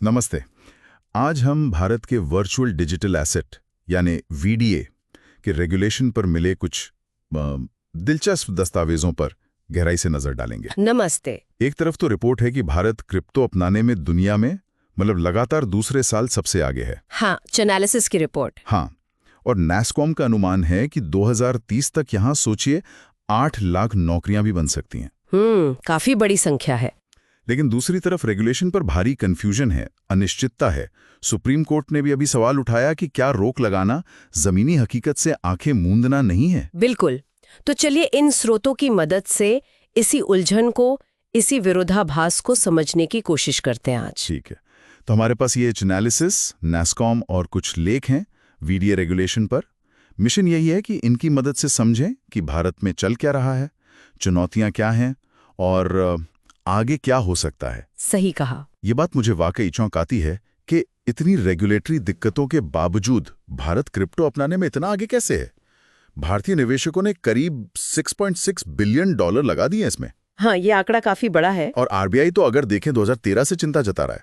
नमस्ते। आज हम भारत के वर्चुअल डिजिटल एसेट यानी वीडीए के रेगुलेशन पर मिले कुछ दिलचस्प दस्तावेजों पर गहराई से नजर डालेंगे। नमस्ते। एक तरफ तो रिपोर्ट है कि भारत क्रिप्टो अपनाने में दुनिया में लगातार दूसरे साल सबसे आगे है। हाँ, चैनालिसिस की रिपोर्ट। हाँ, और नैस्कॉम का अनुमान है कि 2030 तक यहाँ सोचिए 8 लाख नौकरियां भी बन सकती हैं। काफी बड़ी संख्या है। लेकिन दूसरी तरफ रेगुलेशन पर भारी कंफ्यूजन है, अनिश्चितता है। सुप्रीम कोर्ट ने भी अभी सवाल उठाया कि क्या रोक लगाना जमीनी हकीकत से आंखें मूंदना नहीं है। बिल्कुल। तो चलिए इन स्रोतों की मदद से इसी उलझन को, इसी विरोधाभास को समझने की कोशिश करते हैं आज। ठीक है, तो हमारे पास ये एनालिसिस, नैस्कॉम और कुछ लेख हैं वीडीए रेगुलेशन पर। मिशन यही है कि इनकी मदद से समझें कि भारत में चल क्या रहा है, चुनौतियां क्या हैं और आगे क्या हो सकता है। सही कहा। ये बात मुझे वाकई चौंकाती है कि इतनी रेगुलेटरी दिक्कतों के बावजूद भारत क्रिप्टो अपनाने में इतना आगे कैसे है। भारतीय निवेशकों ने करीब $6.6 बिलियन लगा दिए इसमें। हाँ, ये आंकड़ा काफी बड़ा है। और आरबीआई तो अगर देखें 2013 से चिंता जता रहा है।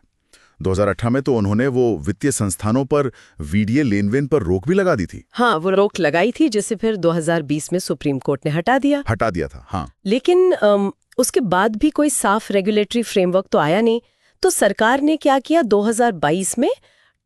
2018 में तो उन्होंने वो वित्तीय संस्थानों पर वीडीए लेनदेन पर रोक भी लगा दी थी। हाँ, वो रोक लगाई थी जिसे फिर 2020 में सुप्रीम कोर्ट ने हटा दिया था। हाँ, लेकिन उसके बाद भी कोई साफ रेगुलेटरी फ्रेमवर्क तो आया नहीं। तो सरकार ने क्या किया, 2022 में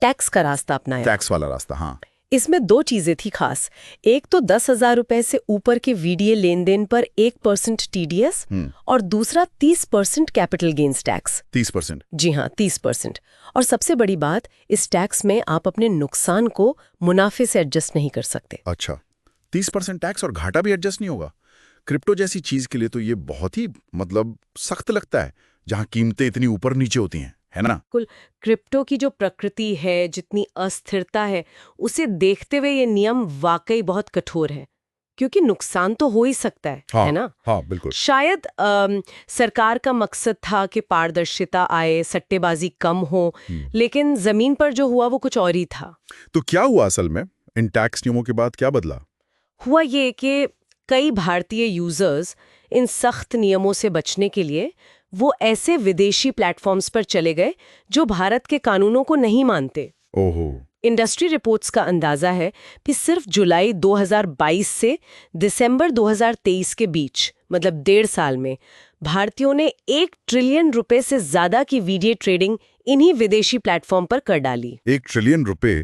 टैक्स का रास्ता अपनाया। टैक्स वाला रास्ता। हाँ, इसमें 2 चीजें थी खास। एक तो 10,000 रुपए से ऊपर के वीडीए लेनदेन पर 1% टीडीएस और दूसरा 30% कैपिटल गेन्स टैक्स। 30%? जी हाँ, 30%। और सबसे बड़ी बात, इस टैक्स में आप अपने नुकसान को मुनाफे से एडजस्ट नहीं कर सकते। अच्छा, 30% टैक्स और घाटा भी एडजस्ट नहीं होगा। क्रिप्टो जैसी चीज के लिए तो ये बहुत ही सख्त लगता है, जहां कीमतें इतनी ऊपर नीचे होती हैं, है ना। कुल क्रिप्टो की जो प्रकृति है, जितनी अस्थिरता है, उसे देखते हुए ये नियम वाकई बहुत कठोर है, क्योंकि नुकसान तो हो ही सकता है ना। हाँ, बिल्कुल। शायद सरकार का मकसद था कि पारदर्शिता आए, सट्टेबाजी कम हो, लेकिन जमीन पर जो हुआ वो कुछ और ही था। तो क्या हुआ असल में? इन टैक्स नियमों के बाद क्या बदला? हुआ ये कि कई भारतीय यूजर्स इन सख्त नियमों से बचने के लिए वो ऐसे विदेशी प्लेटफॉर्म्स पर चले गए जो भारत के कानूनों को नहीं मानते। ओहो। इंडस्ट्री रिपोर्ट्स का अंदाजा है कि सिर्फ जुलाई 2022 से दिसंबर 2023 के बीच, मतलब 1.5 साल में, भारतीयों ने 1 ट्रिलियन रुपए से ज्यादा की वीडियो ट्रेडिंग इन्हीं विदेशी प्लेटफॉर्म पर कर डाली। 1 ट्रिलियन रुपए,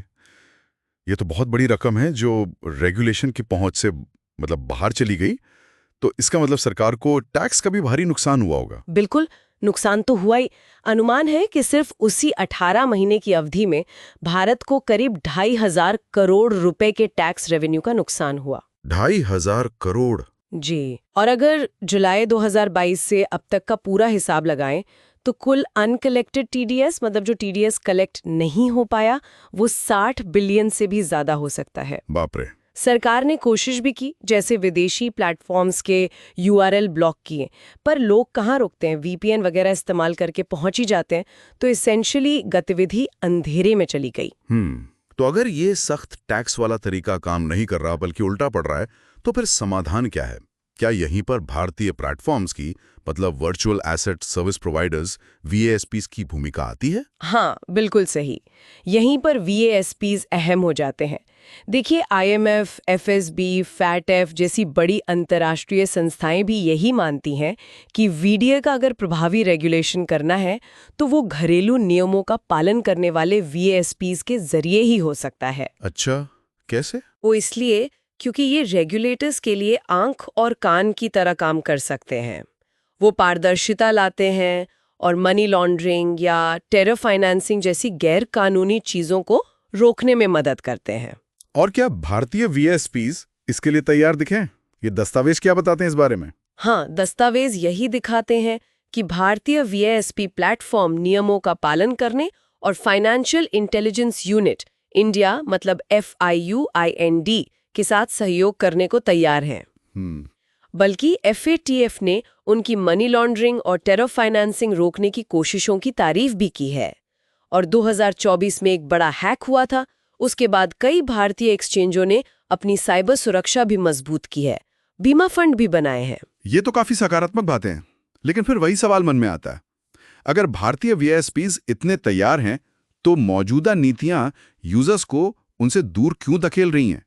ये तो बहुत बड़ी रकम है जो रेगुलेशन की पहुंच से बाहर चली गई। तो इसका मतलब सरकार को टैक्स का भी भारी नुकसान हुआ होगा। बिल्कुल, नुकसान तो हुआ ही। अनुमान है कि सिर्फ उसी 18 महीने की अवधि में भारत को करीब 2,500 करोड़ रुपए के टैक्स रेवेन्यू का नुकसान हुआ। 2,500 करोड़? जी। और अगर जुलाई 2022 से अब तक का पूरा हिसाब लगाएं तो कुल अनकलेक्टेड टीडीएस, मतलब जो टीडीएस कलेक्ट नहीं हो पाया, वो 60 बिलियन से भी ज्यादा हो सकता है। बाप रे। सरकार ने कोशिश भी की, जैसे विदेशी प्लेटफॉर्म्स के यूआरएल ब्लॉक किए, पर लोग कहाँ रुकते हैं, वीपीएन वगैरह इस्तेमाल करके पहुंच ही जाते हैं। तो एसेंशियली गतिविधि अंधेरे में चली गई। तो अगर ये सख्त टैक्स वाला तरीका काम नहीं कर रहा बल्कि उल्टा पड़ रहा है, तो फिर समाधान क्या है? क्या यहीं पर भारतीय प्लेटफॉर्म्स की, वर्चुअल एसेट सर्विस प्रोवाइडर्स, वीएएसपीज की भूमिका आती है? हाँ, बिल्कुल सही। यहीं पर वीएएसपीज अहम हो जाते हैं। देखिए, आईएमएफ, एफएसबी, फैटएफ जैसी बड़ी अंतर्राष्ट्रीय संस्थाएं भी यही मानती हैं कि वीडीए का अगर प्रभावी रेगुलेशन करना है तो वो घरेलू नियमों का पालन करने वाले वीएएसपीज के जरिए ही हो सकता है। अच्छा, कैसे? वो इसलिए क्योंकि ये रेगुलेटर्स के लिए आंख और कान की तरह काम कर सकते हैं। वो पारदर्शिता लाते हैं और मनी लॉन्ड्रिंग या टेरर फाइनेंसिंग जैसी गैर कानूनी चीजों को रोकने में मदद करते हैं। और क्या भारतीय वीएसपीज इसके लिए तैयार दिखें? ये दस्तावेज क्या बताते हैं इस बारे में? हाँ, दस्तावेज यही दिखाते हैं कि भारतीय वीएसपी प्लेटफॉर्म नियमों का पालन करने और फाइनेंशियल इंटेलिजेंस यूनिट इंडिया, मतलब FIUIND के साथ सहयोग करने को तैयार हैं। बल्कि FATF ने उनकी मनी लॉन्ड्रिंग और टेरर फाइनेंसिंग रोकने की कोशिशों की तारीफ भी की है। और 2024 में एक बड़ा हैक हुआ था। उसके बाद कई भारतीय एक्सचेंजों ने अपनी साइबर सुरक्षा भी मजबूत की है, बीमा फंड भी बनाए हैं। ये तो काफी सकारात्मक बातें हैं, लेकिन फिर वही सवाल मन में आता है, अगर भारतीय वीआईएसपीज इतने तैयार हैं तो मौजूदा नीतियां यूजर्स को उनसे दूर क्यों धकेल रही हैं,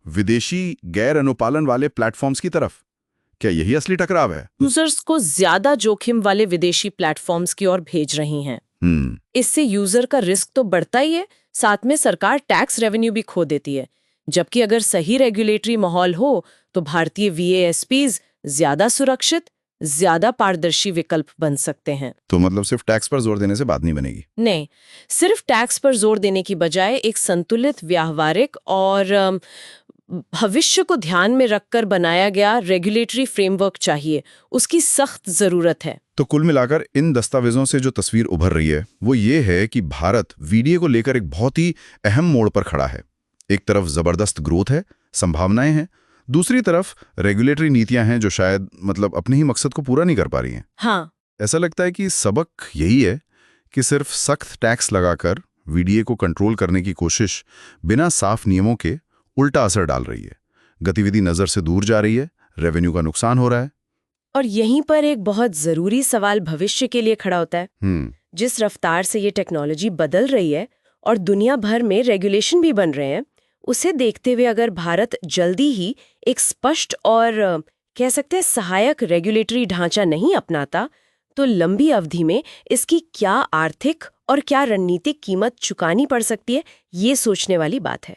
विदेशी गैर अनुपालन वाले प्लेटफॉर्म्स की तरफ? क्या यही असली टकराव है? यूजर्स को ज्यादा जोखिम वाले विदेशी प्लेटफॉर्म्स की ओर भेज रही हैं। इससे यूजर का रिस्क तो बढ़ता ही है, साथ में सरकार टैक्स रेवेन्यू भी खो देती है। जबकि अगर सही रेगुलेटरी माहौल हो तो भारतीय वीएएसपीज ज्यादा सुरक्षित, ज्यादा पारदर्शी विकल्प बन सकते हैं। तो मतलब सिर्फ टैक्स पर जोर देने से बात नहीं बनेगी? नहीं, सिर्फ टैक्स पर जोर देने की बजाय एक संतुलित, व्यावहारिक और भविष्य को ध्यान में रखकर बनाया गया रेगुलेटरी फ्रेमवर्क चाहिए। उसकी सख्त जरूरत है। तो कुल मिलाकर इन दस्तावेजों से जो तस्वीर उभर रही है वो ये है कि भारत वीडीए को लेकर एक बहुत ही अहम मोड़ पर खड़ा है। एक तरफ जबरदस्त ग्रोथ है, संभावनाएं हैं, दूसरी तरफ रेगुलेटरी नीतियां हैं जो शायद अपने ही मकसद को पूरा नहीं कर पा रही हैं। हाँ, ऐसा लगता है कि सबक यही है कि सिर्फ सख्त टैक्स लगाकर वीडीए को कंट्रोल करने की कोशिश बिना साफ नियमों के उल्टा असर डाल रही है। गतिविधि नजर से दूर जा रही है, रेवेन्यू का नुकसान हो रहा है। और यहीं पर एक बहुत जरूरी सवाल भविष्य के लिए खड़ा होता है। जिस रफ्तार से ये टेक्नोलॉजी बदल रही है और दुनिया भर में रेगुलेशन भी बन रहे हैं, उसे देखते हुए अगर भारत जल्दी ही एक स्पष्ट और कह सकते हैं सहायक रेगुलेटरी ढांचा नहीं अपनाता, तो लंबी अवधि में इसकी क्या आर्थिक और क्या रणनीतिक कीमत चुकानी पड़ सकती है, ये सोचने वाली बात है।